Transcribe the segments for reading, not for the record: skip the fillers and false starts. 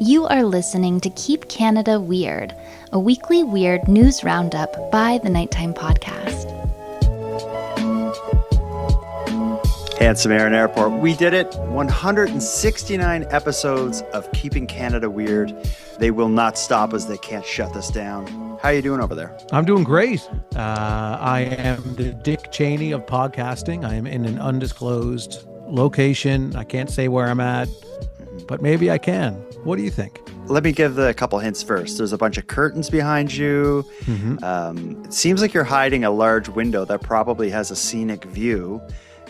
You are listening to Keep Canada Weird, a weekly weird news roundup by the Nighttime Podcast. Handsome Aaron Airport, we did it. 169 episodes of Keeping Canada Weird. They will not stop us. They can't shut us down. How are you doing over there? I'm doing great. I am the Dick Cheney of podcasting. I am in an undisclosed location. I can't say where I'm at, but maybe I can. What do you think? Let me give a couple hints first. There's a bunch of curtains behind you. It seems like you're hiding a large window that probably has a scenic view.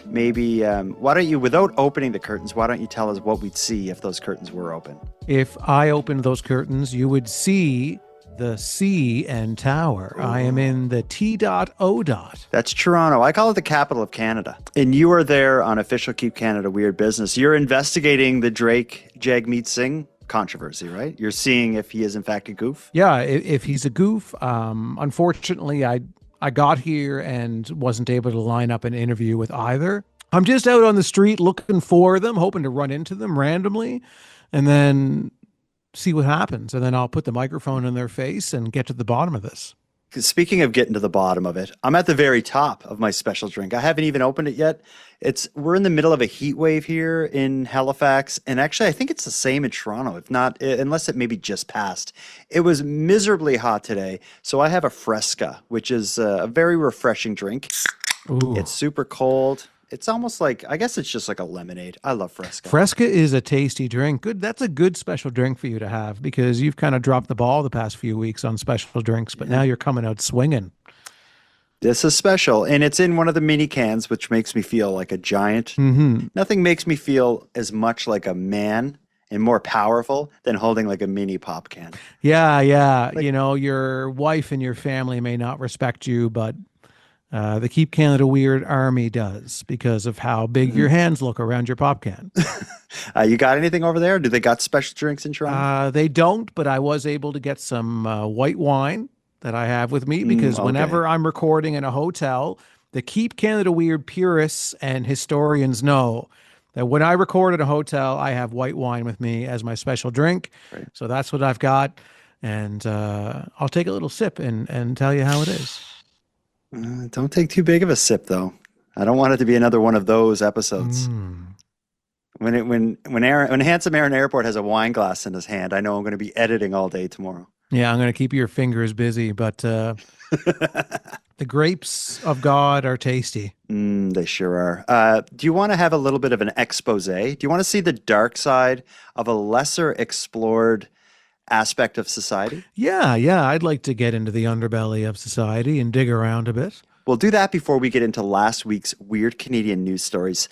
Maybe, why don't you, without opening the curtains, why don't you tell us what we'd see if those curtains were open? If I opened those curtains, you would see the CN Tower. Ooh. I am in the T.O. That's Toronto. I call it the capital of Canada. And you are there on official Keep Canada Weird business. You're investigating the Drake Jagmeet Singh controversy, right? You're seeing if he is in fact a goof? Yeah, if he's a goof. Unfortunately, I got here and wasn't able to line up an interview with either. I'm just out on the street looking for them, hoping to run into them randomly and then see what happens. And then I'll put the microphone in their face and get to the bottom of this. Speaking of getting to the bottom of it, I'm at the very top of my special drink. I haven't even opened it yet. We're in the middle of a heat wave here in Halifax. And actually, I think it's the same in Toronto, if not, unless it maybe just passed. It was miserably hot today. So I have a Fresca, which is a very refreshing drink. Ooh. It's super cold. It's almost like, I guess it's just like a lemonade. I love Fresca. Fresca is a tasty drink. Good. That's a good special drink for you to have because you've kind of dropped the ball the past few weeks on special drinks, but now you're coming out swinging. This is special, and it's in one of the mini cans, which makes me feel like a giant. Mm-hmm. Nothing makes me feel as much like a man and more powerful than holding like a mini pop can. Yeah. Like, your wife and your family may not respect you, but the Keep Canada Weird Army does because of how big your hands look around your pop can. You got anything over there? Do they got special drinks in Toronto? They don't, but I was able to get some white wine that I have with me because whenever I'm recording in a hotel, the Keep Canada Weird purists and historians know that when I record at a hotel, I have white wine with me as my special drink. Right. So that's what I've got. And I'll take a little sip and tell you how it is. Don't take too big of a sip, though. I don't want it to be another one of those episodes. When Handsome Aaron Airport has a wine glass in his hand, I know I'm going to be editing all day tomorrow. Yeah, I'm going to keep your fingers busy, but the grapes of God are tasty. They sure are. Do you want to have a little bit of an expose? Do you want to see the dark side of a lesser explored aspect of society? Yeah. I'd like to get into the underbelly of society and dig around a bit. We'll do that before we get into last week's weird Canadian news stories.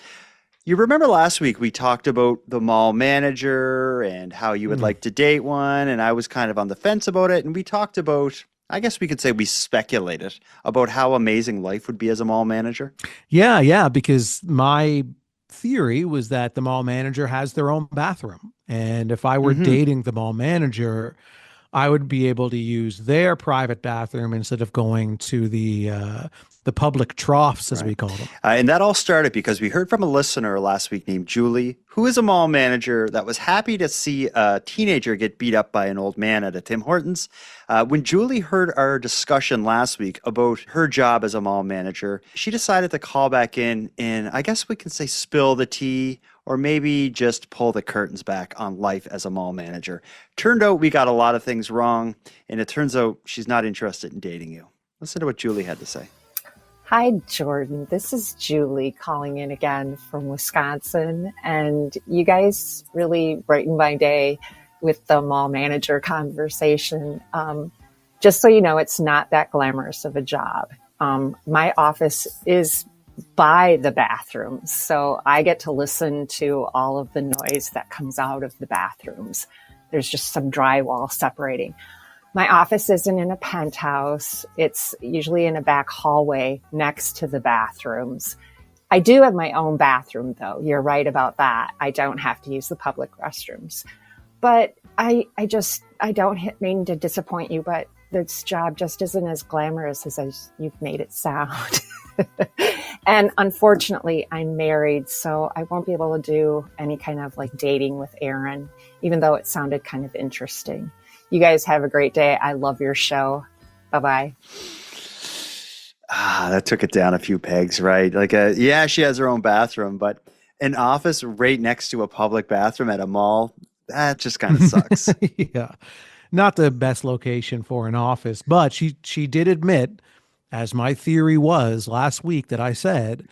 You remember last week we talked about the mall manager and how you would like to date one, and I was kind of on the fence about it, and we talked about, I guess we could say we speculated about how amazing life would be as a mall manager. Yeah, because my theory was that the mall manager has their own bathroom. And if I were dating the mall manager, I would be able to use their private bathroom instead of going to the public troughs, as we call them. And that all started because we heard from a listener last week named Julie, who is a mall manager that was happy to see a teenager get beat up by an old man at a Tim Hortons. When Julie heard our discussion last week about her job as a mall manager, she decided to call back in and I guess we can say spill the tea or maybe just pull the curtains back on life as a mall manager. Turned out we got a lot of things wrong, and it turns out she's not interested in dating you. Listen to what Julie had to say. Hi, Jordan. This is Julie calling in again from Wisconsin. And you guys really brightened my day with the mall manager conversation. Just so you know, it's not that glamorous of a job. My office is by the bathrooms, so I get to listen to all of the noise that comes out of the bathrooms. There's just some drywall separating. My office isn't in a penthouse. It's usually in a back hallway next to the bathrooms. I do have my own bathroom, though. You're right about that. I don't have to use the public restrooms. But I don't mean to disappoint you, but this job just isn't as glamorous as you've made it sound. And unfortunately, I'm married, so I won't be able to do any kind of like dating with Aaron, even though it sounded kind of interesting. You guys have a great day. I love your show. Bye-bye. That took it down a few pegs, right? Like, yeah, she has her own bathroom, but an office right next to a public bathroom at a mall, that just kind of sucks. Yeah. Not the best location for an office, but she did admit, as my theory was last week that I said,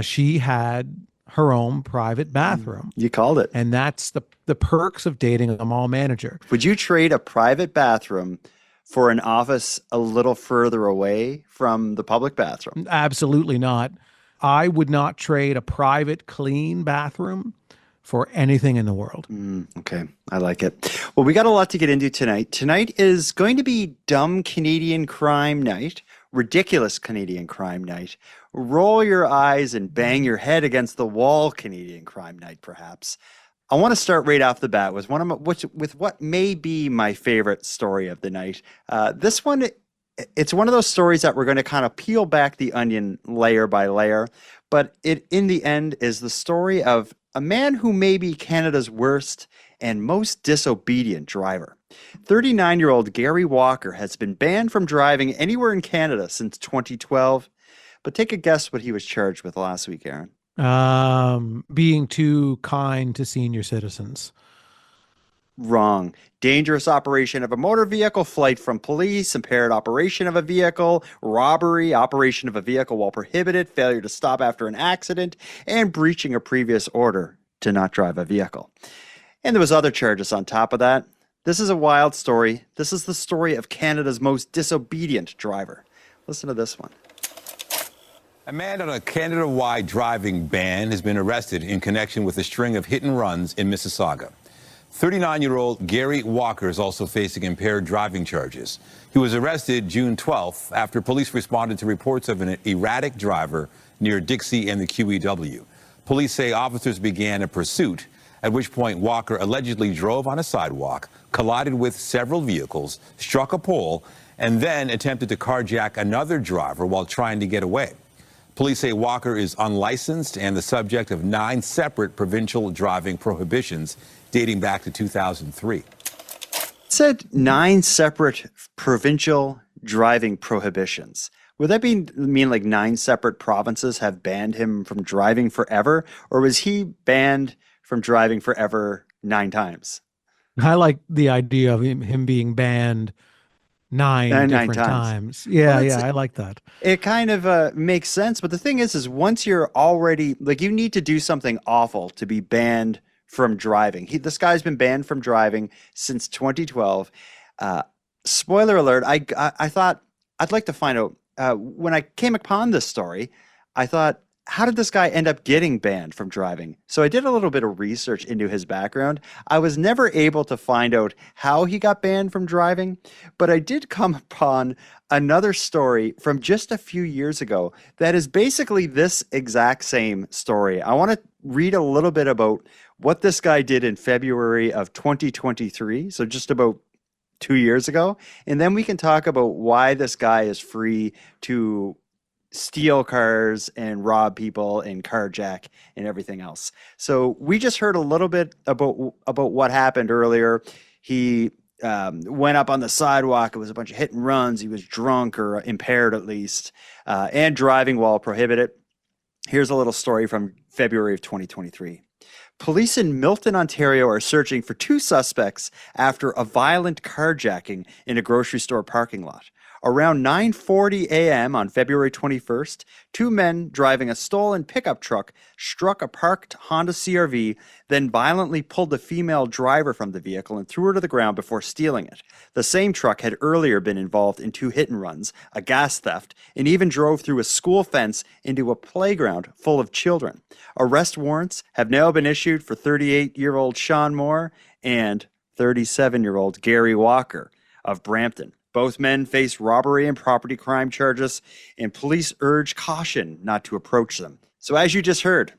she had her own private bathroom. You called it. And that's the perks of dating a mall manager. Would you trade a private bathroom for an office a little further away from the public bathroom? Absolutely not. I would not trade a private, clean bathroom for anything in the world. Okay, I like it. Well, we got a lot to get into tonight. Tonight is going to be Dumb Canadian Crime Night, Ridiculous Canadian Crime Night, Roll Your Eyes and Bang Your Head Against the Wall Canadian Crime Night, perhaps. I want to start right off the bat with what may be my favorite story of the night. This one, it's one of those stories that we're going to kind of peel back the onion layer by layer, but it, in the end, is the story of a man who may be Canada's worst and most disobedient driver. 39-year-old Gary Walker has been banned from driving anywhere in Canada since 2012. But take a guess what he was charged with last week, Aaron. Being too kind to senior citizens. Wrong. Dangerous operation of a motor vehicle, flight from police, impaired operation of a vehicle, robbery, operation of a vehicle while prohibited, failure to stop after an accident, and breaching a previous order to not drive a vehicle. And there was other charges on top of that. This is a wild story. This is the story of Canada's most disobedient driver. Listen to this one. A man on a Canada-wide driving ban has been arrested in connection with a string of hit and runs in Mississauga. 39-year-old Gary Walker is also facing impaired driving charges. He was arrested June 12th after police responded to reports of an erratic driver near Dixie and the QEW. Police say officers began a pursuit, at which point Walker allegedly drove on a sidewalk, collided with several vehicles, struck a pole, and then attempted to carjack another driver while trying to get away. Police say Walker is unlicensed and the subject of 9 separate provincial driving prohibitions dating back to 2003. It said 9 separate provincial driving prohibitions. Would that mean like 9 separate provinces have banned him from driving forever? Or was he banned from driving forever 9 times? I like the idea of him being banned nine different times. Yeah, well, I like that. It kind of makes sense. But the thing is once you're already, like, you need to do something awful to be banned from driving. This guy's been banned from driving since 2012. Spoiler alert, I thought I'd like to find out, when I came upon this story, I thought, how did this guy end up getting banned from driving? So I did a little bit of research into his background. I was never able to find out how he got banned from driving, but I did come upon another story from just a few years ago that is basically this exact same story. I want to read a little bit about what this guy did in February of 2023, so just about 2 years ago, and then we can talk about why this guy is free to steal cars and rob people and carjack and everything else. So we just heard a little bit about what happened earlier. He went up on the sidewalk. It was a bunch of hit and runs. He was drunk or impaired at least, and driving while prohibited. Here's a little story from February of 2023. Police in Milton, Ontario are searching for 2 suspects after a violent carjacking in a grocery store parking lot. Around 9:40 a.m. on February 21st, 2 men driving a stolen pickup truck struck a parked Honda CR-V, then violently pulled the female driver from the vehicle and threw her to the ground before stealing it. The same truck had earlier been involved in 2 hit and runs, a gas theft, and even drove through a school fence into a playground full of children. Arrest warrants have now been issued for 38-year-old Sean Moore and 37-year-old Gary Walker of Brampton. Both men face robbery and property crime charges, and police urge caution not to approach them. So as you just heard,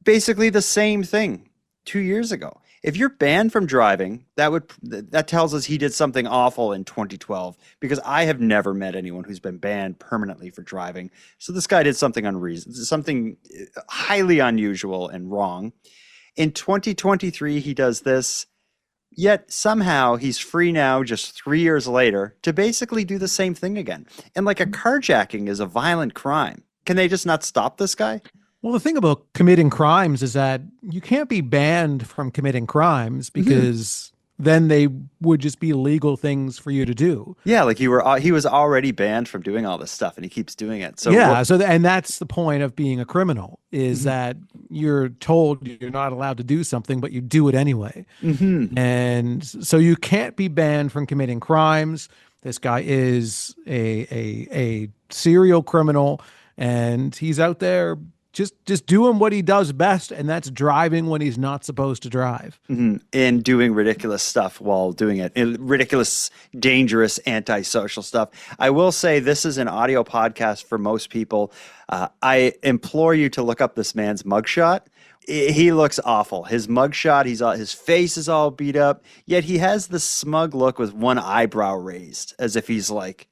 basically the same thing 2 years ago. if you're banned from driving, that tells us he did something awful in 2012, because I have never met anyone who's been banned permanently for driving. So this guy did something unreasonable, something highly unusual and wrong. In 2023, he does this, yet somehow he's free now, just 3 years later, to basically do the same thing again. And like, a carjacking is a violent crime. Can they just not stop this guy? Well, the thing about committing crimes is that you can't be banned from committing crimes, because then they would just be legal things for you to do. Yeah, like he was already banned from doing all this stuff, and he keeps doing it. So yeah, and that's the point of being a criminal, is that you're told you're not allowed to do something, but you do it anyway. And so you can't be banned from committing crimes. This guy is a serial criminal, and he's out there just doing what he does best, and that's driving when he's not supposed to drive. And doing ridiculous stuff while doing it. Ridiculous, dangerous, antisocial stuff. I will say, this is an audio podcast for most people. I implore you to look up this man's mugshot. He looks awful. His mugshot, his face is all beat up, yet he has this smug look with one eyebrow raised, as if he's like,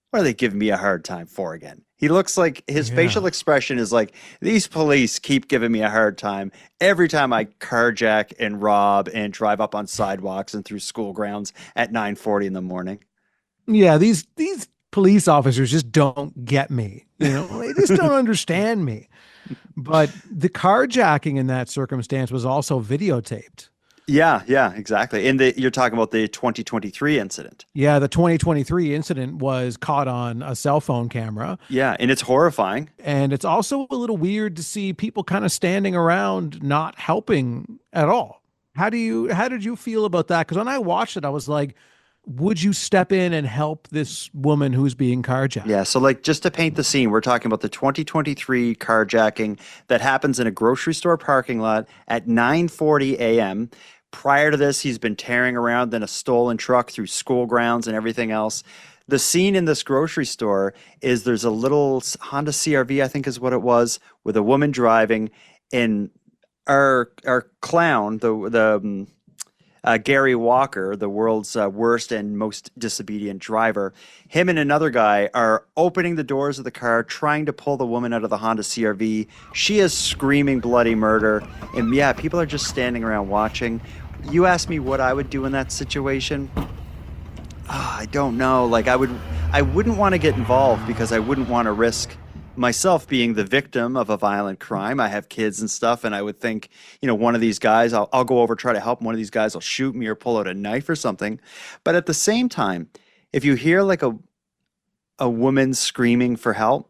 what are they giving me a hard time for again? He looks like his facial expression is like, these police keep giving me a hard time every time I carjack and rob and drive up on sidewalks and through school grounds at 9:40 in the morning. Yeah, these police officers just don't get me. They just don't understand me. But the carjacking in that circumstance was also videotaped. Yeah, exactly. And you're talking about the 2023 incident. Yeah, the 2023 incident was caught on a cell phone camera. Yeah, and it's horrifying. And it's also a little weird to see people kind of standing around not helping at all. How did you feel about that? Because when I watched it, I was like, would you step in and help this woman who's being carjacked? Yeah, so like, just to paint the scene, we're talking about the 2023 carjacking that happens in a grocery store parking lot at 9:40 a.m. Prior to this, he's been tearing around in a stolen truck through school grounds and everything else. The scene in this grocery store is there's a little Honda CRV, I think is what it was, with a woman driving, and our clown, the Gary Walker, the world's worst and most disobedient driver, him and another guy are opening the doors of the car, trying to pull the woman out of the Honda CRV. She is screaming bloody murder. And yeah, people are just standing around watching. You asked me what I would do in that situation. I don't know. Like, I wouldn't want to get involved, because I wouldn't want to risk myself being the victim of a violent crime. I have kids and stuff, and I would think, one of these guys, I'll go over, try to help. One of these guys will shoot me or pull out a knife or something. But at the same time, if you hear like a woman screaming for help,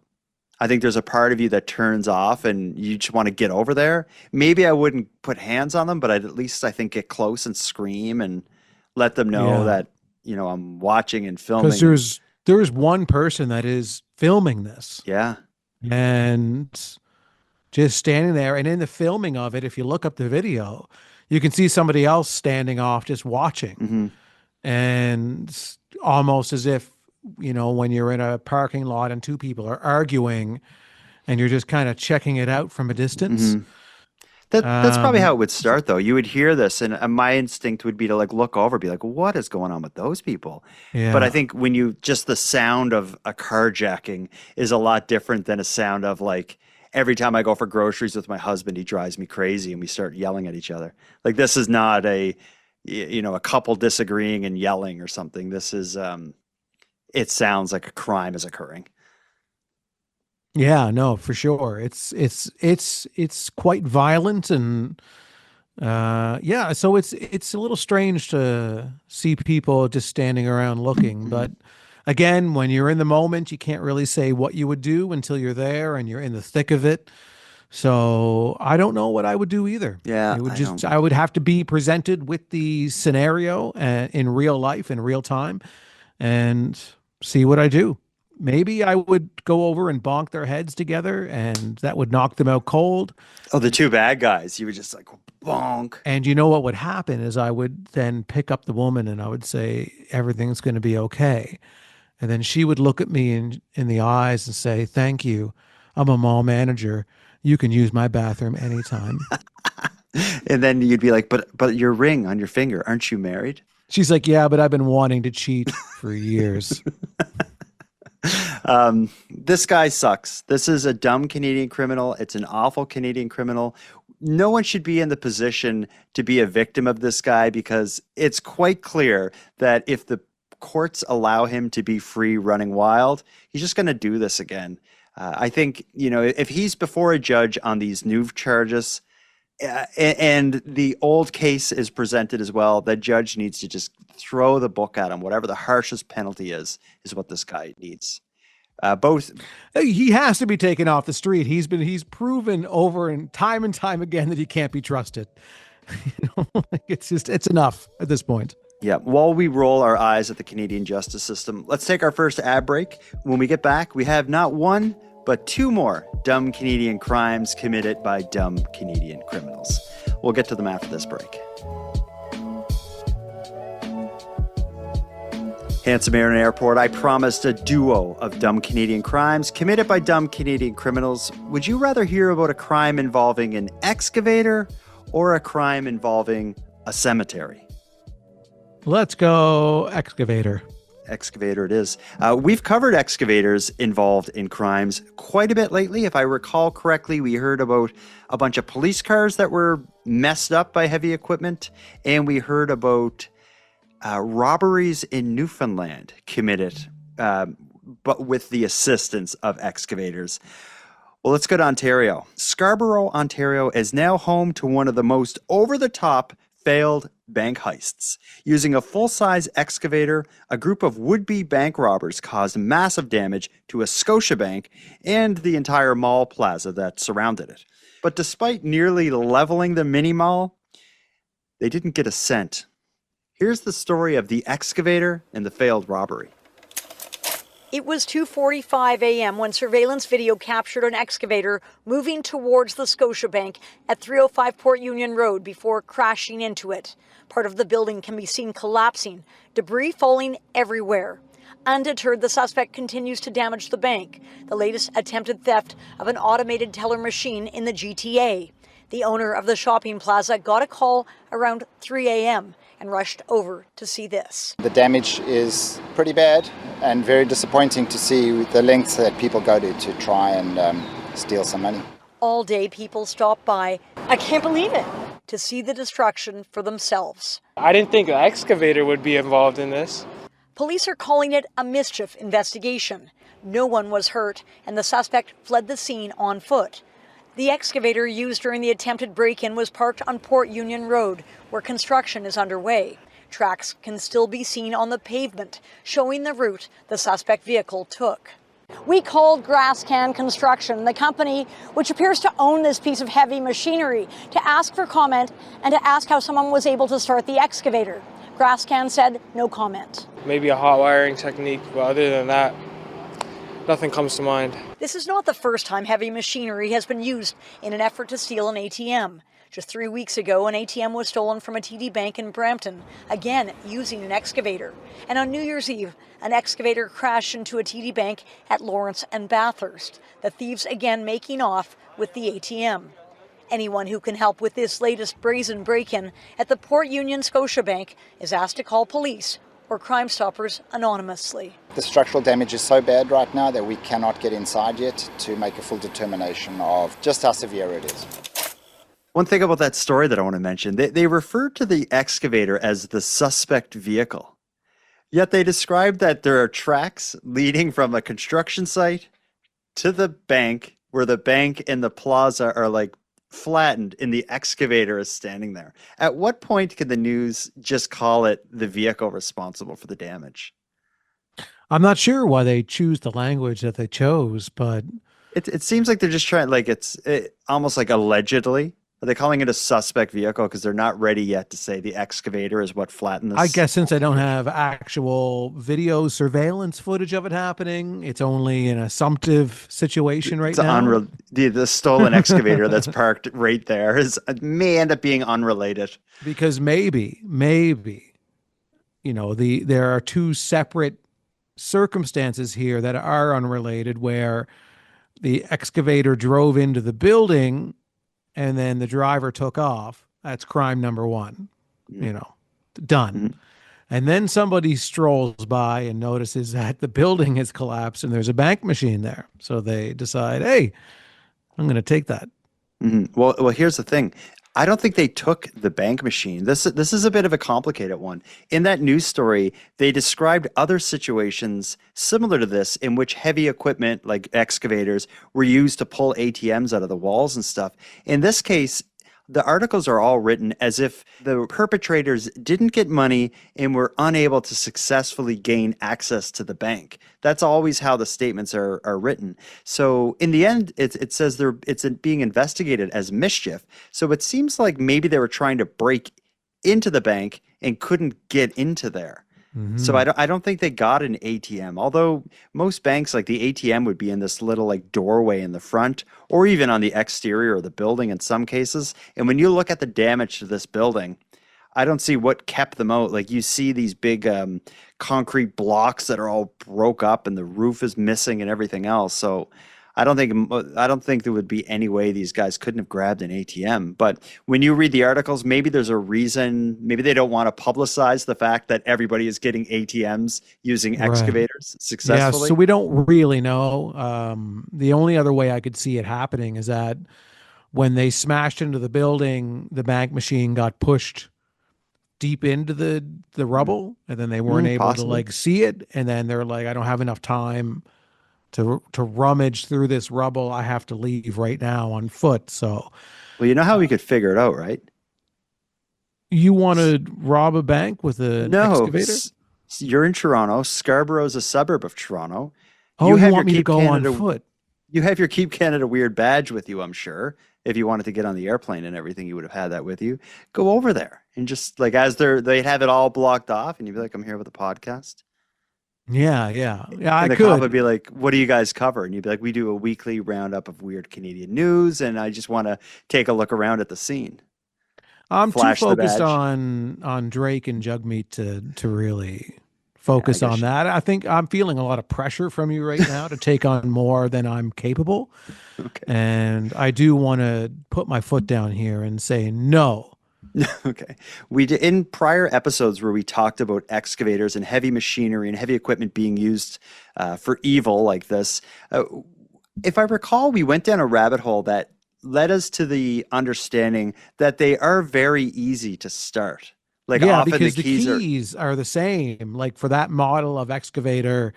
I think there's a part of you that turns off and you just want to get over there. Maybe I wouldn't put hands on them, but I'd at least, I think, get close and scream and let them know that, I'm watching and filming. Because there's one person that is filming this. Yeah. And just standing there. And in the filming of it, if you look up the video, you can see somebody else standing off just watching. And almost as if, when you're in a parking lot and two people are arguing and you're just kind of checking it out from a distance. That's probably how it would start, though. You would hear this, and my instinct would be to like look over, be like, what is going on with those people? Yeah. But I think just the sound of a carjacking is a lot different than a sound of like, every time I go for groceries with my husband, he drives me crazy and we start yelling at each other. Like, this is not a couple disagreeing and yelling or something. This is, it sounds like a crime is occurring. Yeah, no, for sure. It's quite violent, and so it's a little strange to see people just standing around looking. But again, when you're in the moment, you can't really say what you would do until you're there and you're in the thick of it. So I don't know what I would do either. Yeah, I would have to be presented with the scenario in real life, in real time, and see what I do. Maybe I would go over and bonk their heads together, and that would knock them out cold. Oh, the two bad guys. You would just like bonk. And you know what would happen is I would then pick up the woman and I would say, everything's going to be okay. And then she would look at me in the eyes and say, thank you. I'm a mall manager. You can use my bathroom anytime. And then you'd be like, but your ring on your finger, aren't you married? She's like, yeah, but I've been wanting to cheat for years. This guy sucks. This is a dumb Canadian criminal. It's an awful Canadian criminal. No one should be in the position to be a victim of this guy, because it's quite clear that if the courts allow him to be free running wild, he's just going to do this again. I think, if he's before a judge on these new charges, and the old case is presented as well, the judge needs to just throw the book at him. Whatever the harshest penalty is what this guy needs. He has to be taken off the street. He's proven over and time again that he can't be trusted. It's enough at this point. Yeah. While we roll our eyes at the Canadian justice system, let's take our first ad break. When we get back, we have not one, but two more dumb Canadian crimes committed by dumb Canadian criminals. We'll get to them after this break. Handsome Air and Airport, I promised a duo of dumb Canadian crimes committed by dumb Canadian criminals. Would you rather hear about a crime involving an excavator or a crime involving a cemetery? Let's go excavator. Excavator it is. We've covered excavators involved in crimes quite a bit lately. If I recall correctly, we heard about a bunch of police cars that were messed up by heavy equipment, and we heard about robberies in Newfoundland committed, but with the assistance of excavators. Well, let's go to Ontario. Scarborough, Ontario is now home to one of the most over-the-top failed bank heists. Using a full-size excavator, a group of would-be bank robbers caused massive damage to a Scotiabank and the entire mall plaza that surrounded it. But despite nearly leveling the mini mall, they didn't get a cent. Here's the story of the excavator and the failed robbery. It was 2:45 a.m. when surveillance video captured an excavator moving towards the Scotiabank at 305 Port Union Road before crashing into it. Part of the building can be seen collapsing, debris falling everywhere. Undeterred, the suspect continues to damage the bank, the latest attempted theft of an automated teller machine in the GTA. The owner of the shopping plaza got a call around 3 a.m. and rushed over to see this. The damage is pretty bad and very disappointing to see the lengths that people go to try and steal some money. All day people stop by, I can't believe it, to see the destruction for themselves. I didn't think an excavator would be involved in this. Police are calling it a mischief investigation. No one was hurt, and the suspect fled the scene on foot. The excavator used during the attempted break-in was parked on Port Union Road, where construction is underway. Tracks can still be seen on the pavement, showing the route the suspect vehicle took. We called Grasscan Construction, the company which appears to own this piece of heavy machinery, to ask for comment and to ask how someone was able to start the excavator. Grasscan said no comment. Maybe a hot wiring technique, but other than that, nothing comes to mind. This is not the first time heavy machinery has been used in an effort to steal an ATM. Just 3 weeks ago, an ATM was stolen from a TD Bank in Brampton, again using an excavator. And on New Year's Eve, an excavator crashed into a TD Bank at Lawrence and Bathurst, the thieves again making off with the ATM. Anyone who can help with this latest brazen break-in at the Port Union Scotiabank is asked to call police or Crime Stoppers anonymously. The structural damage is so bad right now that we cannot get inside yet to make a full determination of just how severe it is. One thing about that story that I want to mention, they referred to the excavator as the suspect vehicle. Yet they described that there are tracks leading from a construction site to the bank, where the bank and the plaza are like flattened and the excavator is standing there. At what point can the news just call it the vehicle responsible for the damage? I'm not sure why they choose the language that they chose, but it seems like they're just trying, like it's almost like allegedly. Are they calling it a suspect vehicle because they're not ready yet to say the excavator is what flattened this? I guess since I don't have actual video surveillance footage of it happening, it's only an assumptive situation right now. The stolen excavator that's parked right there may end up being unrelated. Because maybe, there are two separate circumstances here that are unrelated, where the excavator drove into the building and then the driver took off, That's crime number one, done. And then somebody strolls by and notices that the building has collapsed and there's a bank machine there. So they decide, hey, I'm going to take that. Well, here's the thing. I don't think they took the bank machine. This is a bit of a complicated one. In that news story, they described other situations similar to this in which heavy equipment like excavators were used to pull ATMs out of the walls and stuff. In this case, the articles are all written as if the perpetrators didn't get money and were unable to successfully gain access to the bank. That's always how the statements are written. So in the end, it says it's being investigated as mischief. So it seems like maybe they were trying to break into the bank and couldn't get into there. So I don't think they got an ATM, although most banks, like the ATM would be in this little like doorway in the front or even on the exterior of the building in some cases. And when you look at the damage to this building, I don't see what kept them out. Like you see these big concrete blocks that are all broke up and the roof is missing and everything else. So I don't think there would be any way these guys couldn't have grabbed an ATM. But when you read the articles, maybe there's a reason. Maybe they don't want to publicize the fact that everybody is getting ATMs using excavators successfully. Yeah, so we don't really know. The only other way I could see it happening is that when they smashed into the building, the bank machine got pushed deep into the rubble, and then they weren't able to like see it. And then they're like, I don't have enough time to rummage through this rubble. I have to leave right now on foot. So, well, you know how we could figure it out, right? You want to rob a bank with an excavator? You're in Toronto. Scarborough is a suburb of Toronto. You want me to go on foot? You have your Keep Canada Weird badge with you, I'm sure. If you wanted to get on the airplane and everything, you would have had that with you. Go over there and just like they'd have it all blocked off, and you'd be like, "I'm here with a podcast." Yeah. And the cop would be like, "What do you guys cover?" And you'd be like, "We do a weekly roundup of weird Canadian news, and I just want to take a look around at the scene." I'm too focused on Drake and Jugmeat to really focus on that. I think I'm feeling a lot of pressure from you right now to take on more than I'm capable. Okay. And I do want to put my foot down here and say no. Okay. We did in prior episodes where we talked about excavators and heavy machinery and heavy equipment being used for evil like this. If I recall, we went down a rabbit hole that led us to the understanding that they are very easy to start. Like often because the keys are the same. Like for that model of excavator,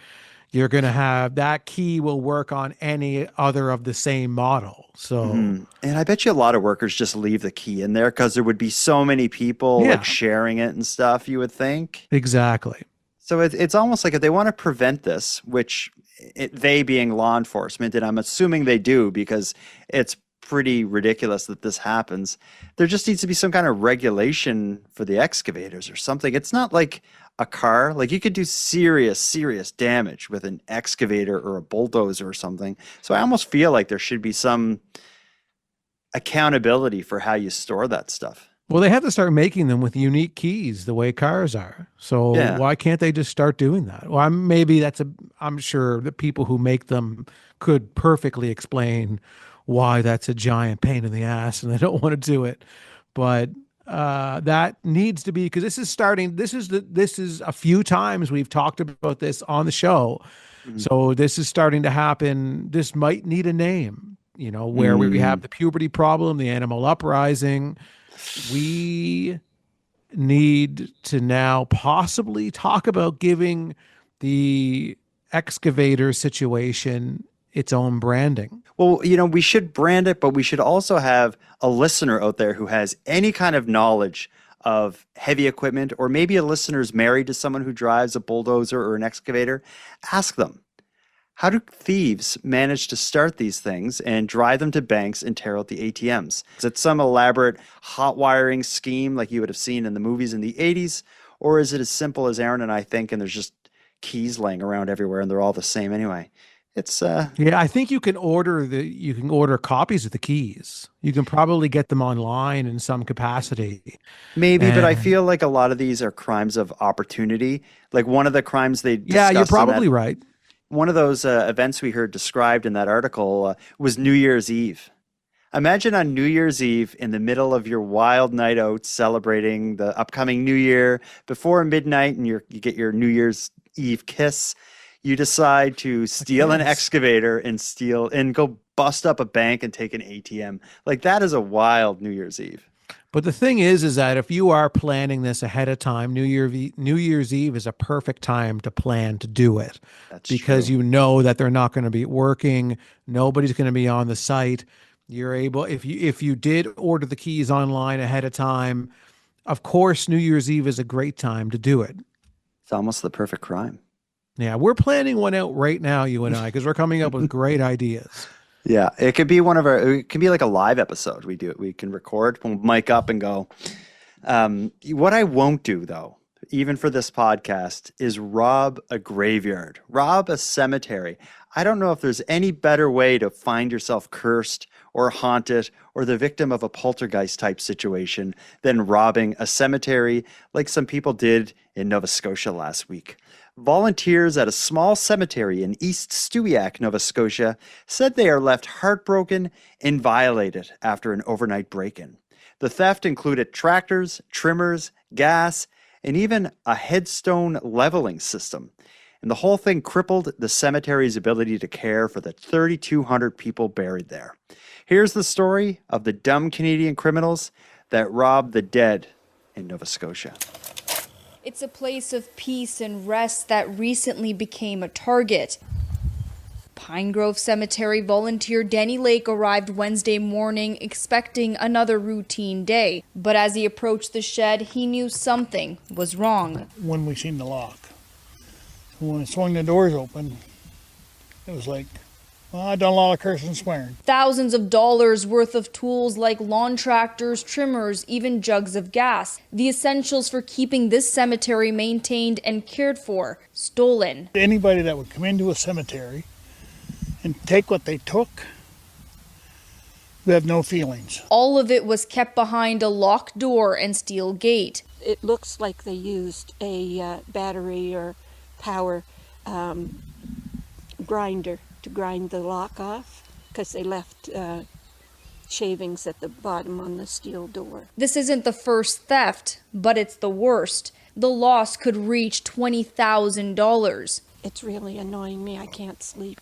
you're going to have that key will work on any other of the same model. So, and I bet you a lot of workers just leave the key in there because there would be so many people like sharing it and stuff, you would think. Exactly. So it's almost like if they want to prevent this, which they being law enforcement, and I'm assuming they do because it's pretty ridiculous that this happens, there just needs to be some kind of regulation for the excavators or something. It's not like a car. Like you could do serious damage with an excavator or a bulldozer or something. So I almost feel like there should be some accountability for how you store that stuff. Well, they have to start making them with unique keys the way cars are. So why can't they just start doing that? Well, I'm sure the people who make them could perfectly explain why that's a giant pain in the ass and they don't want to do it. But that needs to be, because this is a few times we've talked about this on the show. So this is starting to happen. This might need a name, where we have the puberty problem, the animal uprising. We need to now possibly talk about giving the excavator situation its own branding. Well, we should brand it, but we should also have a listener out there who has any kind of knowledge of heavy equipment, or maybe a listener is married to someone who drives a bulldozer or an excavator. Ask them, how do thieves manage to start these things and drive them to banks and tear out the ATMs? Is it some elaborate hot wiring scheme like you would have seen in the movies in the 80s? Or is it as simple as Aaron and I think, and there's just keys laying around everywhere and they're all the same anyway? It's I think you can order copies of the keys. You can probably get them online in some capacity. Maybe, but I feel like a lot of these are crimes of opportunity. Like one of the crimes they discussed. Yeah, you're probably right. One of those events we heard described in that article was New Year's Eve. Imagine on New Year's Eve, in the middle of your wild night out celebrating the upcoming New Year, before midnight, and you get your New Year's Eve kiss, you decide to steal an excavator and go bust up a bank and take an ATM. Like, that is a wild New Year's Eve. But the thing is that if you are planning this ahead of time, New Year's Eve is a perfect time to plan to do it. That's because true. you know that they're not going to be working. Nobody's going to be on the site. You're able, if you did order the keys online ahead of time, of course, New Year's Eve is a great time to do it. It's almost the perfect crime. Yeah, we're planning one out right now, you and I, because we're coming up with great ideas. Yeah, it could be it can be like a live episode. We can record, we'll mic up and go. What I won't do, though, even for this podcast, is rob a graveyard, rob a cemetery. I don't know if there's any better way to find yourself cursed or haunted or the victim of a poltergeist type situation than robbing a cemetery like some people did in Nova Scotia last week. Volunteers at a small cemetery in East Stewiacke, Nova Scotia, said they are left heartbroken and violated after an overnight break-in. The theft included tractors, trimmers, gas, and even a headstone leveling system. And the whole thing crippled the cemetery's ability to care for the 3,200 people buried there. Here's the story of the dumb Canadian criminals that robbed the dead in Nova Scotia. It's a place of peace and rest that recently became a target. Pine Grove Cemetery volunteer Denny Lake arrived Wednesday morning expecting another routine day. But as he approached the shed, he knew something was wrong. When we seen the lock, when I swung the doors open, it was like, well, I done a lot of cursing and swearing. Thousands of dollars worth of tools like lawn tractors, trimmers, even jugs of gas. The essentials for keeping this cemetery maintained and cared for, stolen. Anybody that would come into a cemetery and take what they took, we have no feelings. All of it was kept behind a locked door and steel gate. It looks like they used a battery or power grinder to grind the lock off because they left shavings at the bottom on the steel door. This isn't the first theft, but it's the worst. The loss could reach $20,000. It's really annoying me. I can't sleep.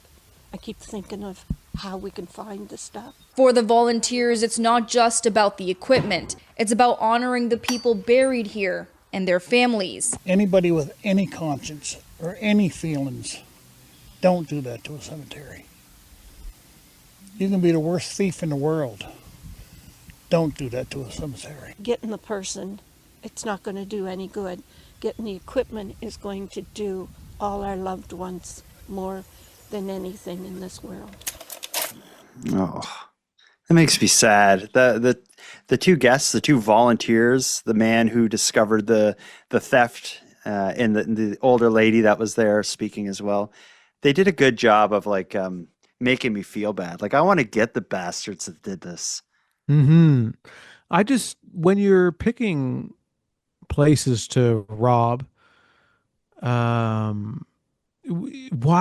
I keep thinking of how we can find the stuff. For the volunteers, it's not just about the equipment. It's about honoring the people buried here and their families. Anybody with any conscience or any feelings, don't do that to a cemetery. You can be the worst thief in the world. Don't do that to a cemetery. Getting the person, it's not going to do any good. Getting the equipment is going to do all our loved ones more than anything in this world. Oh, that makes me sad. The two guests, the two volunteers, the man who discovered the theft and the older lady that was there speaking as well, they did a good job of like making me feel bad. Like, I want to get the bastards that did this. Mm-hmm. When you're picking places to rob, why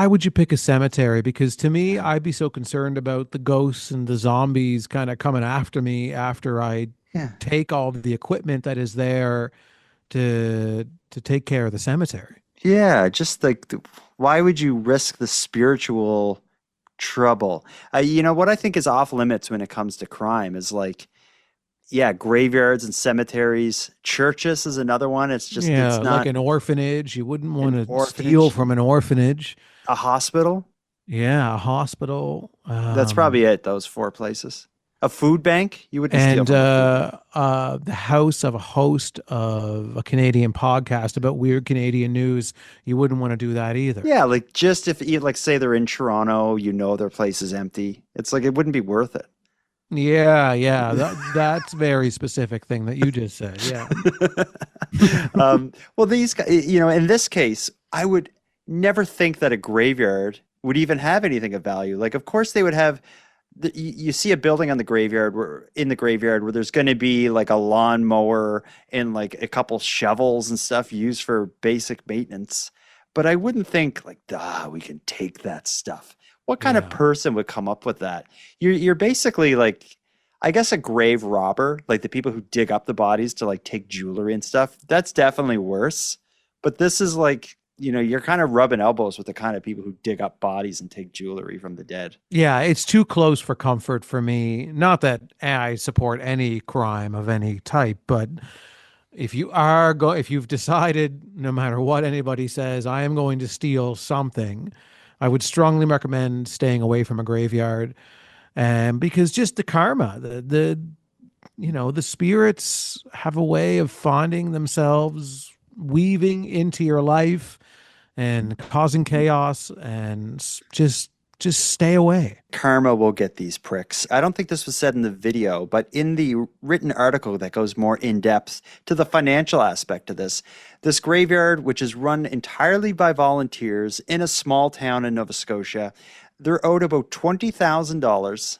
would you pick a cemetery? Because to me, I'd be so concerned about the ghosts and the zombies kind of coming after me after I take all of the equipment that is there to take care of the cemetery. Yeah, just like, why would you risk the spiritual trouble? What I think is off limits when it comes to crime is like, graveyards and cemeteries. Churches is another one. It's just, it's not like an orphanage. You wouldn't want to steal from an orphanage. A hospital. Yeah, a hospital. That's probably it. Those four places. A food bank. You wouldn't steal from the house of a host of a Canadian podcast about weird Canadian news. You wouldn't want to do that either. Yeah, like just if say they're in Toronto, their place is empty. It's like it wouldn't be worth it. Yeah. That's a very specific thing that you just said. Yeah. Well, these guys, in this case, I would never think that a graveyard would even have anything of value. Like, of course, they would have. You see a building on the graveyard where there's going to be like a lawnmower and like a couple shovels and stuff used for basic maintenance. But I wouldn't think like, we can take that stuff. What kind of person would come up with that? You're basically like, I guess a grave robber, like the people who dig up the bodies to like take jewelry and stuff, that's definitely worse. But this is like, you're kind of rubbing elbows with the kind of people who dig up bodies and take jewelry from the dead. Yeah, it's too close for comfort for me. Not that I support any crime of any type, but if you've decided, no matter what anybody says, I am going to steal something, I would strongly recommend staying away from a graveyard. And because just the karma, the spirits have a way of finding themselves weaving into your life and causing chaos, and just stay away. Karma will get these pricks. I don't think this was said in the video, but in the written article that goes more in depth to the financial aspect of this graveyard, which is run entirely by volunteers in a small town in Nova Scotia, they're owed about $20,000,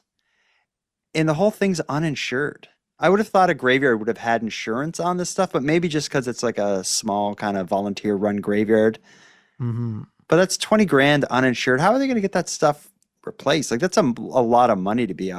and the whole thing's uninsured. I would have thought a graveyard would have had insurance on this stuff, but maybe just because it's like a small kind of volunteer run graveyard. Mm-hmm. But that's 20 grand uninsured. How are they going to get that stuff replaced? Like that's a lot of money to be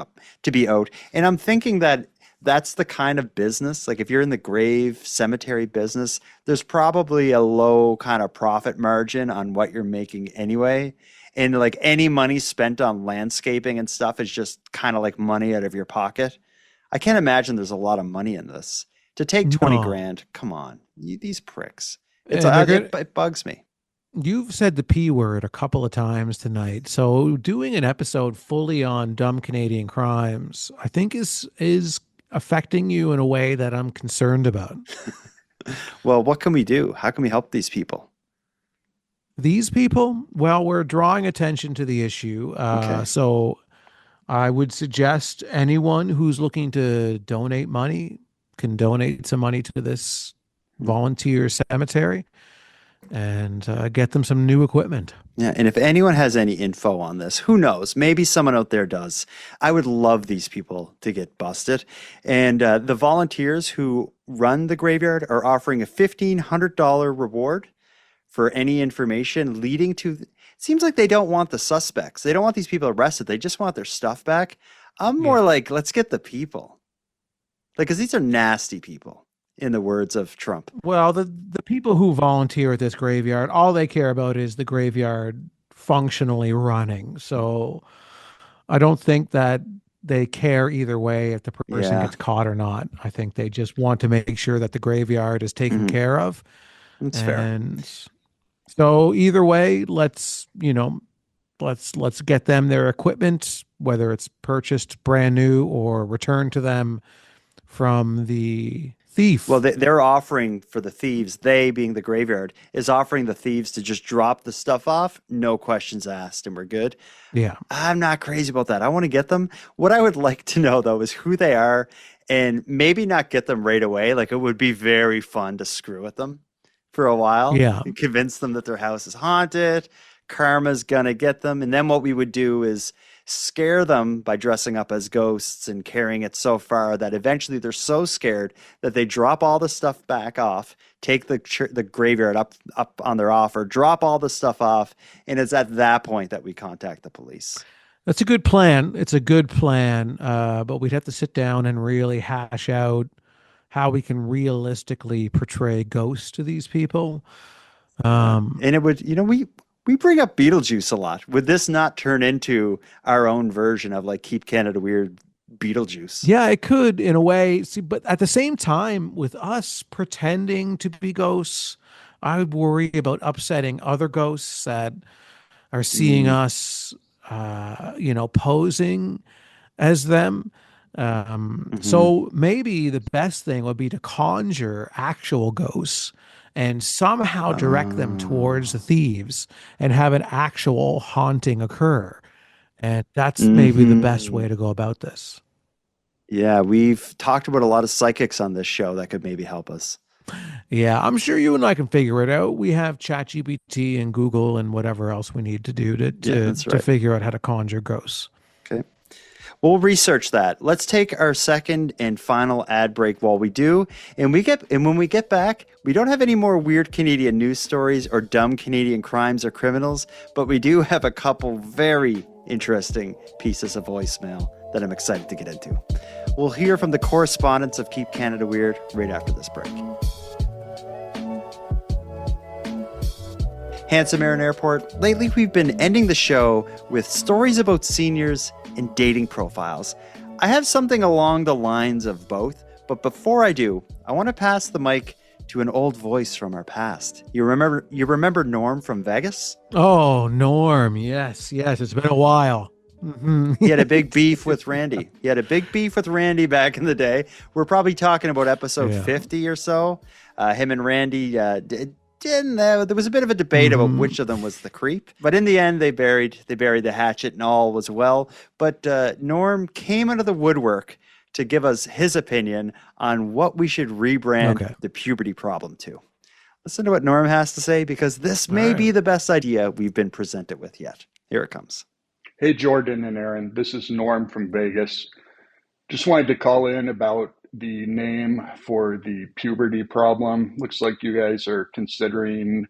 owed. And I'm thinking that that's the kind of business, like if you're in the grave cemetery business, there's probably a low kind of profit margin on what you're making anyway. And like any money spent on landscaping and stuff is just kind of like money out of your pocket. I can't imagine there's a lot of money in this. To take 20 grand, come on, these pricks. It bugs me. You've said the P word a couple of times tonight. So doing an episode fully on dumb Canadian crimes, I think is affecting you in a way that I'm concerned about. Well, what can we do? How can we help these people? These people? Well, we're drawing attention to the issue. Okay. So I would suggest anyone who's looking to donate money can donate some money to this volunteer cemetery and get them some new equipment. Yeah, and if anyone has any info on this, who knows? Maybe someone out there does. I would love these people to get busted. And the volunteers who run the graveyard are offering a $1,500 reward for any information leading to... It seems like they don't want the suspects. They don't want these people arrested. They just want their stuff back. I'm more like, let's get the people. Like, because these are nasty people, in the words of Trump. Well, the people who volunteer at this graveyard, all they care about is the graveyard functionally running. So I don't think that they care either way if the person gets caught or not. I think they just want to make sure that the graveyard is taken care of. That's fair. So either way, let's get them their equipment, whether it's purchased brand new or returned to them from the thief. Well, they're offering for the thieves, they being the graveyard, is offering the thieves to just drop the stuff off, no questions asked, and we're good. Yeah. I'm not crazy about that. I want to get them. What I would like to know, though, is who they are, and maybe not get them right away. Like, it would be very fun to screw with them for a while. Yeah. And convince them that their house is haunted. Karma's going to get them. And then what we would do is scare them by dressing up as ghosts and carrying it so far that eventually they're so scared that they drop all the stuff back off, take the graveyard up on their offer, drop all the stuff off, and it's at that point that we contact the police. That's a good plan. It's a good plan, but we'd have to sit down and really hash out how we can realistically portray ghosts to these people. And it would, we bring up Beetlejuice a lot. Would this not turn into our own version of like Keep Canada Weird Beetlejuice? Yeah, it could in a way. See, but at the same time, with us pretending to be ghosts, I would worry about upsetting other ghosts that are seeing us, posing as them. So maybe the best thing would be to conjure actual ghosts and somehow direct them towards the thieves and have an actual haunting occur. And that's maybe the best way to go about this. Yeah, we've talked about a lot of psychics on this show that could maybe help us. Yeah, I'm sure you and I can figure it out. We have ChatGPT and Google and whatever else we need to do to figure out how to conjure ghosts. Okay. We'll research that. Let's take our second and final ad break while we do. And when we get back, we don't have any more weird Canadian news stories or dumb Canadian crimes or criminals, but we do have a couple very interesting pieces of voicemail that I'm excited to get into. We'll hear from the correspondents of Keep Canada Weird right after this break. Handsome Aaron Airport. Lately, we've been ending the show with stories about seniors and dating profiles. I have something along the lines of both, but before I do, I want to pass the mic to an old voice from our past. You remember Norm from Vegas? Oh, Norm. Yes. It's been a while. Mm-hmm. He had a big beef with Randy. Back in the day. We're probably talking about episode 50 or so. Him and Randy there was a bit of a debate about which of them was the creep, but in the end they buried the hatchet and all was well. But Norm came out of the woodwork to give us his opinion on what we should rebrand the puberty problem to. Listen to what Norm has to say, because this may be the best idea we've been presented with yet. Here it comes. Hey, Jordan and Aaron, this is Norm from Vegas. Just wanted to call in about the name for the puberty problem. Looks like you guys are considering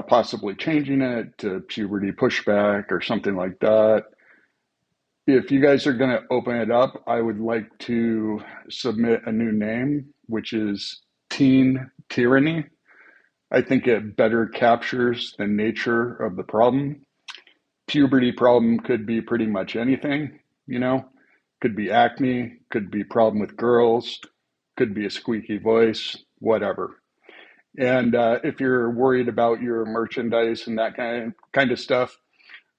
possibly changing it to puberty pushback or something like that. If you guys are going to open it up, I would like to submit a new name, which is teen tyranny. I think it better captures the nature of the problem. Puberty problem could be pretty much anything, could be acne, could be problem with girls, could be a squeaky voice, whatever. And if you're worried about your merchandise and that kind of stuff,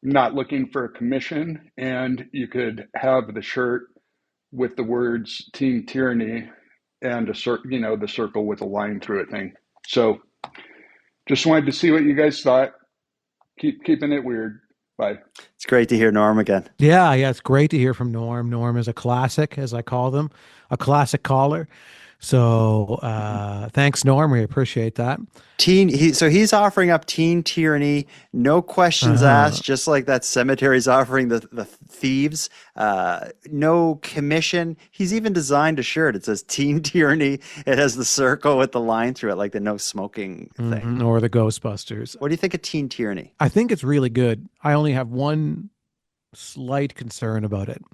not looking for a commission, and you could have the shirt with the words teen tyranny and the circle with a line through it thing. So just wanted to see what you guys thought. Keeping it weird. Bye. It's great to hear Norm again. Yeah, it's great to hear from Norm. Norm is a classic, as I call them, a classic caller. So thanks, Norm. We appreciate that. He's offering up teen tyranny, no questions asked, just like that cemetery's offering the thieves. No commission. He's even designed a shirt. It says teen tyranny. It has the circle with the line through it, like the no smoking thing. Or the Ghostbusters. What do you think of teen tyranny? I think it's really good. I only have one slight concern about it.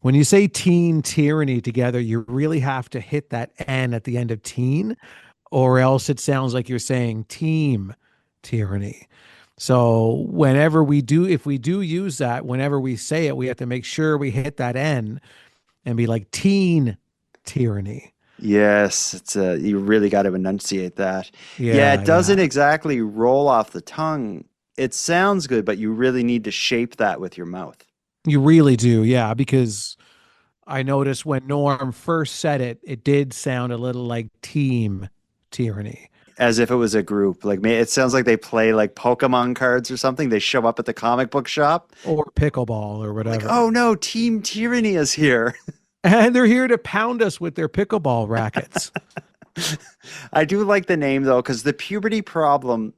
When you say teen tyranny together, you really have to hit that N at the end of teen, or else it sounds like you're saying team tyranny. So if we do use that, whenever we say it, we have to make sure we hit that N and be like teen tyranny. Yes, it's you really got to enunciate that. Yeah, it doesn't exactly roll off the tongue. It sounds good, but you really need to shape that with your mouth. You really do, yeah, because I noticed when Norm first said it, it did sound a little like team tyranny. As if it was a group. Like, it sounds like they play like Pokemon cards or something. They show up at the comic book shop. Or pickleball or whatever. Like, oh no, Team Tyranny is here. And they're here to pound us with their pickleball rackets. I do like the name, though, because the puberty problem,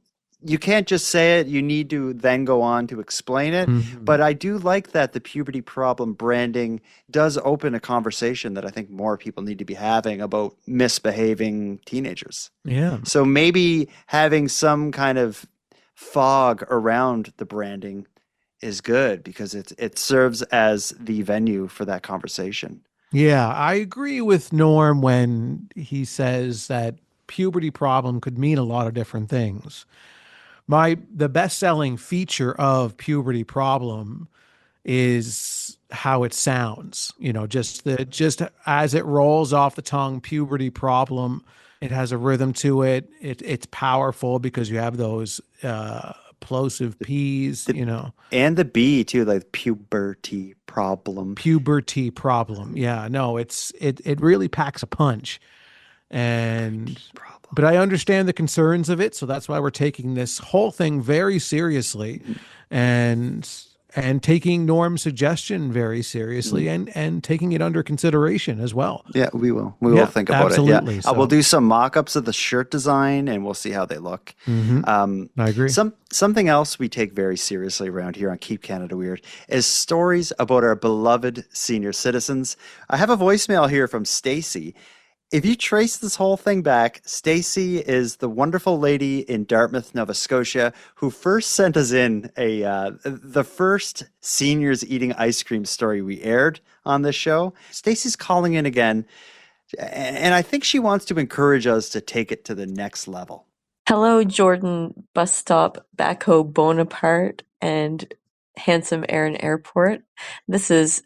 you can't just say it. You need to then go on to explain it. Mm-hmm. But I do like that the puberty problem branding does open a conversation that I think more people need to be having about misbehaving teenagers. Yeah. So maybe having some kind of fog around the branding is good because it serves as the venue for that conversation. Yeah, I agree with Norm when he says that puberty problem could mean a lot of different things. The best-selling feature of puberty problem is how it sounds. Just as it rolls off the tongue, puberty problem. It has a rhythm to it. It's powerful because you have those plosive P's. And the B too, like puberty problem. Puberty problem. Yeah, no, it really packs a punch. But I understand the concerns of it, so that's why we're taking this whole thing very seriously, and taking Norm's suggestion very seriously, and taking it under consideration as well. Yeah, we will. We will think about absolutely. it. Yeah, we'll do some mock-ups of the shirt design, and we'll see how they look. Mm-hmm. I agree. Something else we take very seriously around here on Keep Canada Weird is stories about our beloved senior citizens. I have a voicemail here from Stacy. if you trace this whole thing back, Stacy is the wonderful lady in Dartmouth, Nova Scotia, who first sent us in the first seniors eating ice cream story we aired on this show. Stacy's calling in again, and I think she wants to encourage us to take it to the next level. Hello, Jordan Bus Stop, Backhoe Bonaparte, and handsome Aaron Airport. This is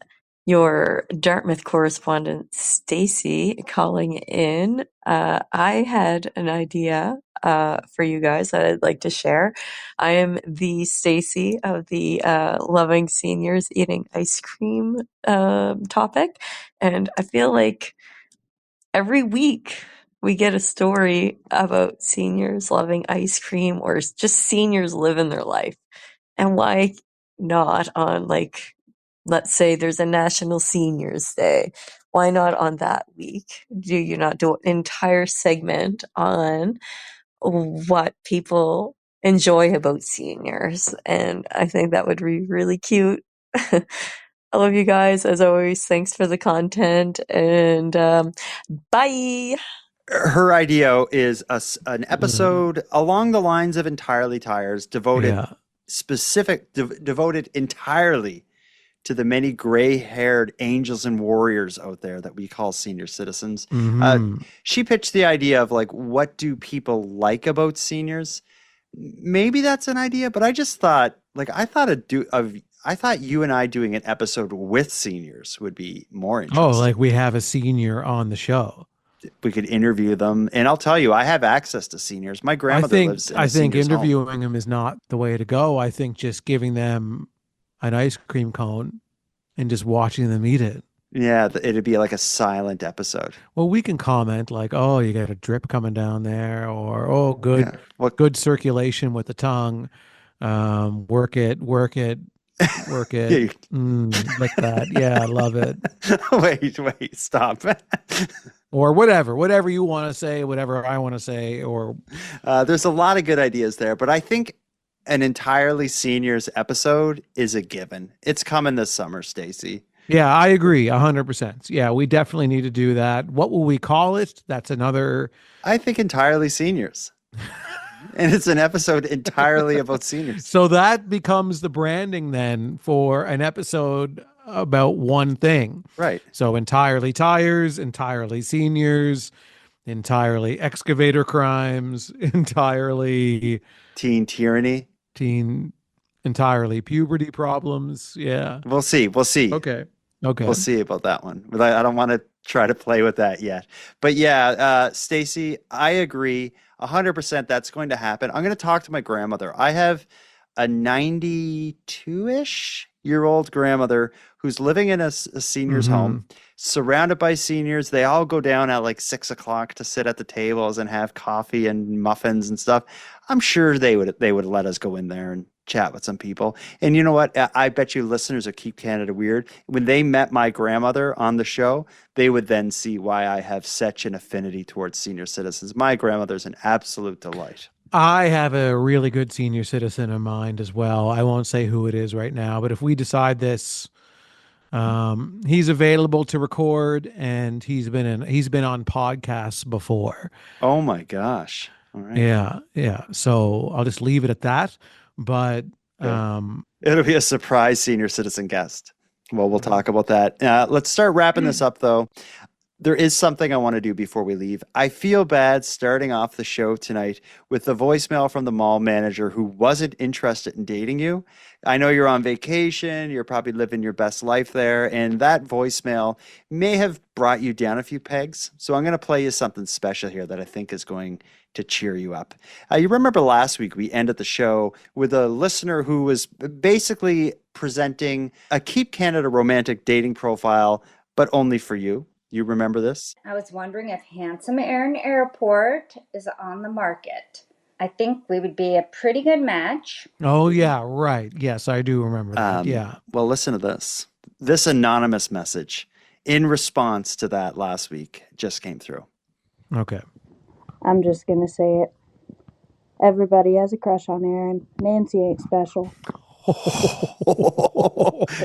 your Dartmouth correspondent, Stacy, calling in. I had an idea for you guys that I'd like to share. I am the Stacy of the Loving Seniors Eating Ice Cream topic, and I feel like every week we get a story about seniors loving ice cream or just seniors living their life. And why not on, like, let's say there's a National Seniors Day. Why not on that week? Do you not do an entire segment on what people enjoy about seniors? And I think that would be really cute. I love you guys. As always, thanks for the content, and bye. Her idea is an episode along the lines of Entirely Tires, devoted entirely to the many gray-haired angels and warriors out there that we call senior citizens. She pitched the idea of, like, what do people like about seniors? Maybe that's an idea, but I just thought, like, I thought you and I doing an episode with seniors would be more interesting. Oh, like we have a senior on the show. We could interview them, and I'll tell you, I have access to seniors. My grandmother lives in a I think senior's interviewing home. them is not the way to go. I think just giving them an ice cream cone and just watching them eat it. Yeah, it'd be like a silent episode. Well, we can comment like, "Oh, you got a drip coming down there," or "Oh, good, good circulation with the tongue. Work it, work it." Like that. Yeah, I love it. Wait, stop. Or whatever you want to say, whatever I want to say, or there's a lot of good ideas there, but I think an Entirely Seniors episode is a given. It's coming this summer, Stacy. Yeah, I agree 100%. Yeah, we definitely need to do that. What will we call it? That's another. I think Entirely Seniors. And it's an episode entirely about seniors. So that becomes the branding then for an episode about one thing. Right. So Entirely Tires, Entirely Seniors, Entirely Excavator Crimes, Entirely Teen Tyranny, Entirely Puberty Problems. Yeah. We'll see. Okay. We'll see about that one. But I don't want to try to play with that yet. But yeah, Stacy, I agree 100% that's going to happen. I'm going to talk to my grandmother. I have a 92-ish year old grandmother who's living in a senior's home, surrounded by seniors. They all go down at like 6 o'clock to sit at the tables and have coffee and muffins and stuff. I'm sure they would let us go in there and chat with some people. And you know what? I bet you listeners of Keep Canada Weird, when they met my grandmother on the show, they would then see why I have such an affinity towards senior citizens. My grandmother's an absolute delight. I have a really good senior citizen in mind as well. I won't say who it is right now, but if we decide this, he's available to record, and he's been on podcasts before. Oh my gosh. All right. Yeah. So I'll just leave it at that. But it'll be a surprise senior citizen guest. Well, we'll talk about that. Let's start wrapping this up, though. There is something I want to do before we leave. I feel bad starting off the show tonight with the voicemail from the mall manager who wasn't interested in dating you. I know you're on vacation. You're probably living your best life there. And that voicemail may have brought you down a few pegs. So I'm going to play you something special here that I think is going to cheer you up. You remember last week we ended the show with a listener who was basically presenting a Keep Canada romantic dating profile, but only for you. You remember this? I was wondering if handsome Aaron Airport is on the market. I think we would be a pretty good match. Oh, yeah, right. Yes, I do remember that. Yeah. Well, listen to this. This anonymous message in response to that last week just came through. Okay. I'm just going to say it. Everybody has a crush on Aaron. Nancy ain't special.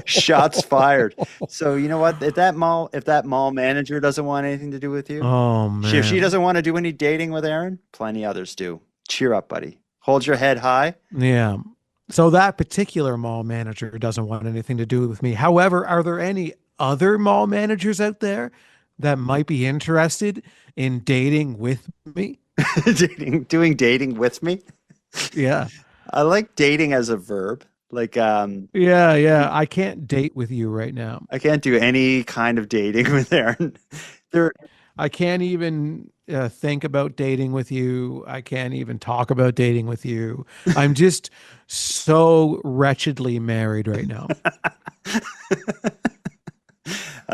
Shots fired. So you know what? If that mall manager doesn't want anything to do with you, Oh man. if she doesn't want to do any dating with Aaron, plenty others do. Cheer up, buddy. Hold your head high. Yeah. So that particular mall manager doesn't want anything to do with me. However, are there any other mall managers out there that might be interested in dating with me? Doing dating with me? Yeah. I like dating as a verb. Like, yeah. I can't date with you right now. I can't do any kind of dating with Aaron. I can't even think about dating with you. I can't even talk about dating with you. I'm just so wretchedly married right now.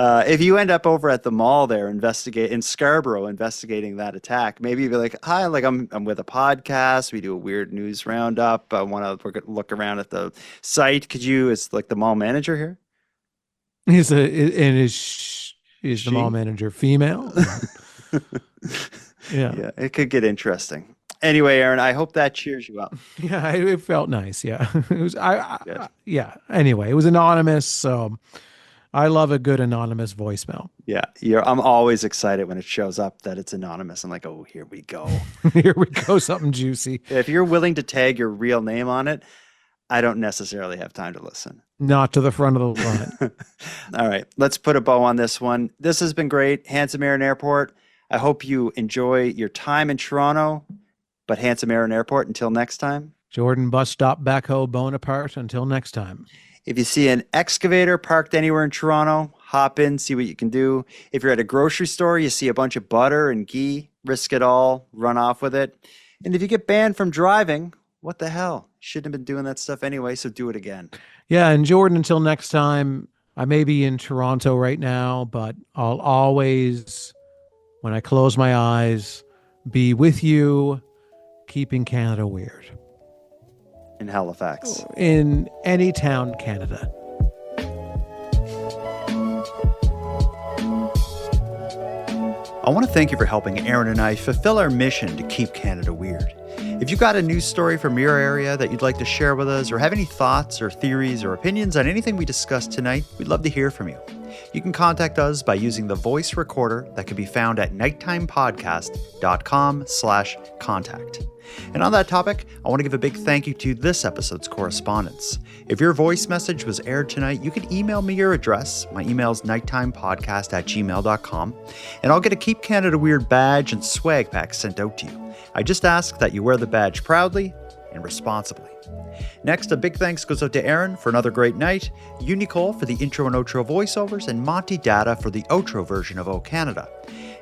If you end up over at the mall there, in Scarborough, investigating that attack, maybe you'd be like, "Hi, like I'm with a podcast. We do a weird news roundup. I want to look around at the site. Could you?" It's like the mall manager here. Is the mall manager female? Yeah, it could get interesting. Anyway, Aaron, I hope that cheers you up. Yeah, it felt nice. Yeah, it was. Yeah. Anyway, it was anonymous, so I love a good anonymous voicemail. Yeah, I'm always excited when it shows up that it's anonymous. I'm like, oh, here we go. Here we go, something juicy. If you're willing to tag your real name on it, I don't necessarily have time to listen. Not to the front of the line. All right, let's put a bow on this one. This has been great. Handsome Aaron Airport. I hope you enjoy your time in Toronto, but Handsome Aaron Airport, until next time. Jordan Bus Stop Backhoe Bonaparte, until next time. If you see an excavator parked anywhere in Toronto, hop in, see what you can do. If you're at a grocery store, you see a bunch of butter and ghee, risk it all, run off with it. And if you get banned from driving, what the hell? Shouldn't have been doing that stuff anyway, so do it again. Yeah, and Jordan, until next time, I may be in Toronto right now, but I'll always, when I close my eyes, be with you, keeping Canada weird. In Halifax. In any town, Canada. I want to thank you for helping Aaron and I fulfill our mission to keep Canada weird. If you've got a news story from your area that you'd like to share with us, or have any thoughts or theories or opinions on anything we discussed tonight, we'd love to hear from you. You can contact us by using the voice recorder that can be found at nighttimepodcast.com/contact. And on that topic, I want to give a big thank you to this episode's correspondents. If your voice message was aired tonight, you can email me your address. My email is nighttimepodcast@gmail.com, and I'll get a Keep Canada Weird badge and swag pack sent out to you. I just ask that you wear the badge proudly and responsibly. Next, a big thanks goes out to Aaron for another great night, Nicole for the intro and outro voiceovers, and Monty Data for the outro version of O Canada.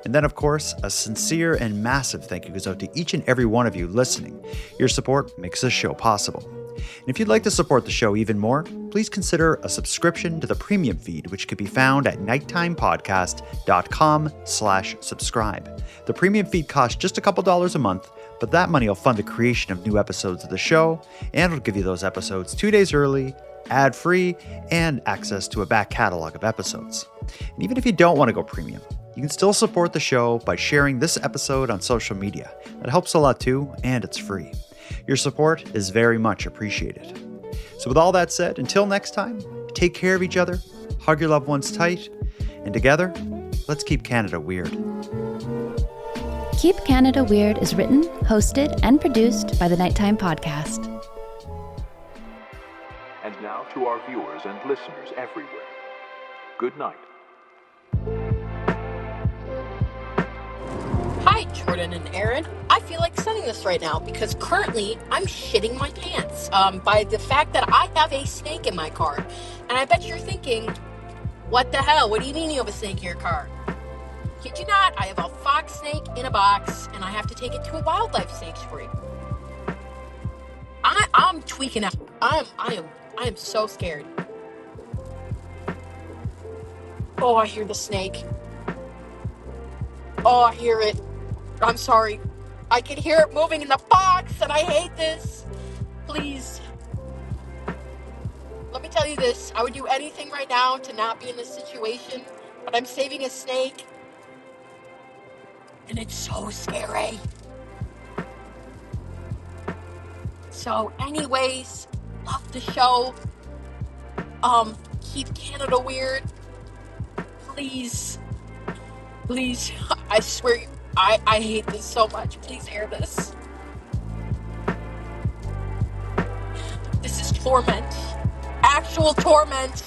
And then, of course, a sincere and massive thank you goes out to each and every one of you listening. Your support makes this show possible. And if you'd like to support the show even more, please consider a subscription to the premium feed, which can be found at nighttimepodcast.com/subscribe. The premium feed costs just a couple dollars a month, but that money will fund the creation of new episodes of the show, and it'll give you those episodes 2 days early, ad-free, and access to a back catalog of episodes. And even if you don't want to go premium, you can still support the show by sharing this episode on social media. That helps a lot too, and it's free. Your support is very much appreciated. So with all that said, until next time, take care of each other, hug your loved ones tight, and together, let's keep Canada weird. Keep Canada Weird is written, hosted, and produced by the Nighttime Podcast. And now to our viewers and listeners everywhere. Good night. Hi, Jordan and Aaron. I feel like sending this right now because currently I'm shitting my pants by the fact that I have a snake in my car. And I bet you're thinking, what the hell? What do you mean you have a snake in your car? Kid you not, I have a fox snake in a box and I have to take it to a wildlife sanctuary. I'm tweaking out. I am so scared. Oh, I hear the snake. Oh, I hear it. I'm sorry. I can hear it moving in the box, and I hate this. Please. Let me tell you this. I would do anything right now to not be in this situation, but I'm saving a snake. And it's so scary. So, anyways, love the show. Keep Canada weird. Please. Please. I swear, I hate this so much. Please air this. This is torment. Actual torment.